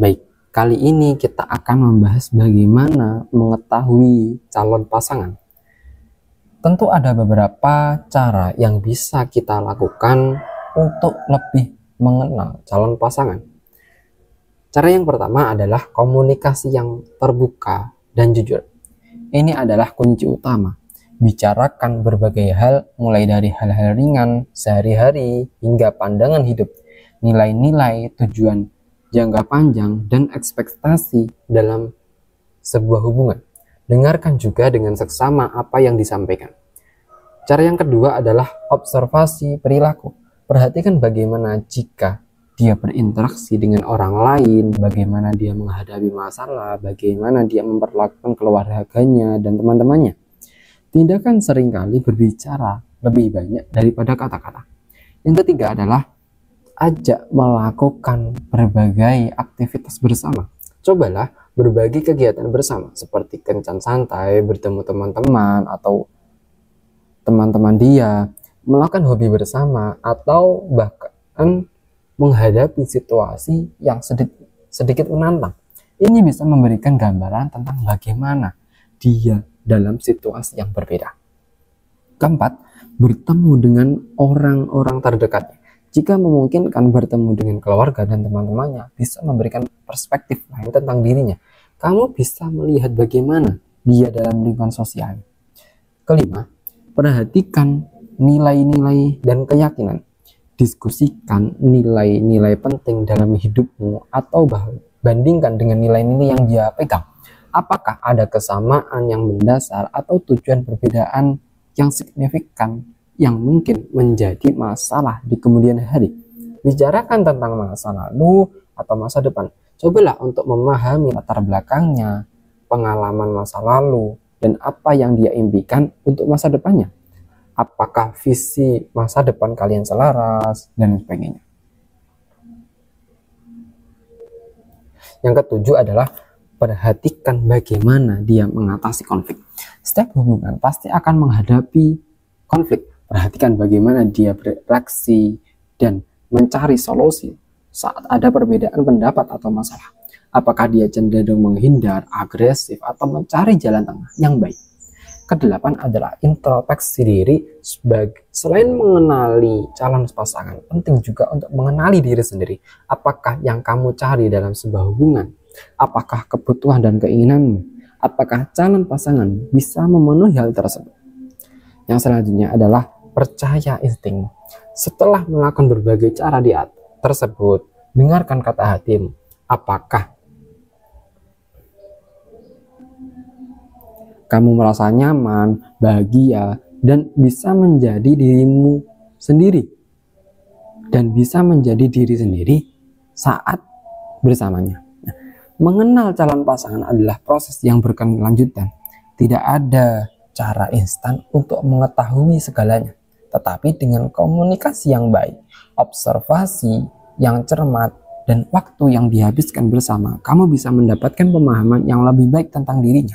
Baik, kali ini kita akan membahas bagaimana mengetahui calon pasangan. Tentu ada beberapa cara yang bisa kita lakukan untuk lebih mengenal calon pasangan. Cara yang pertama adalah komunikasi yang terbuka dan jujur. Ini adalah kunci utama. Bicarakan berbagai hal, mulai dari hal-hal ringan sehari-hari hingga pandangan hidup, nilai-nilai, tujuan jangka panjang, dan ekspektasi dalam sebuah hubungan. Dengarkan juga dengan seksama apa yang disampaikan. Cara yang kedua adalah observasi perilaku. Perhatikan bagaimana jika dia berinteraksi dengan orang lain, bagaimana dia menghadapi masalah, bagaimana dia memperlakukan keluarganya dan teman-temannya. Tindakan seringkali berbicara lebih banyak daripada kata-kata. Yang ketiga adalah ajak melakukan berbagai aktivitas bersama. Cobalah berbagi kegiatan bersama seperti kencan santai, bertemu teman-teman atau teman-teman dia, melakukan hobi bersama, atau bahkan menghadapi situasi yang sedikit menantang. Ini bisa memberikan gambaran tentang bagaimana dia dalam situasi yang berbeda. Keempat, bertemu dengan orang-orang terdekatnya. Jika memungkinkan, bertemu dengan keluarga dan teman-temannya bisa memberikan perspektif lain tentang dirinya. Kamu bisa melihat bagaimana dia dalam lingkungan sosial. Kelima, perhatikan nilai-nilai dan keyakinan. Diskusikan nilai-nilai penting dalam hidupmu atau bandingkan dengan nilai-nilai yang dia pegang. Apakah ada kesamaan yang mendasar atau tujuan perbedaan yang signifikan yang mungkin menjadi masalah di kemudian hari. Bicarakan tentang masa lalu atau masa depan. Cobalah untuk memahami latar belakangnya, pengalaman masa lalu, dan apa yang dia impikan untuk masa depannya. Apakah visi masa depan kalian selaras, dan sebagainya. Yang ketujuh adalah perhatikan bagaimana dia mengatasi konflik. Setiap hubungan pasti akan menghadapi konflik. Perhatikan bagaimana dia bereaksi dan mencari solusi saat ada perbedaan pendapat atau masalah. Apakah dia cenderung menghindar, agresif, atau mencari jalan tengah yang baik. Kedelapan adalah introspeksi diri. Selain mengenali calon pasangan, penting juga untuk mengenali diri sendiri. Apakah yang kamu cari dalam sebuah hubungan? Apakah kebutuhan dan keinginanmu? Apakah calon pasangan bisa memenuhi hal tersebut? Yang selanjutnya adalah percaya insting. Setelah melakukan berbagai cara tersebut, dengarkan kata hatimu. Apakah kamu merasa nyaman, bahagia, dan bisa menjadi dirimu sendiri? Dan bisa menjadi diri sendiri saat bersamanya. Mengenal calon pasangan adalah proses yang berkelanjutan. Tidak ada cara instan untuk mengetahui segalanya. Tetapi dengan komunikasi yang baik, observasi yang cermat, dan waktu yang dihabiskan bersama, kamu bisa mendapatkan pemahaman yang lebih baik tentang dirinya.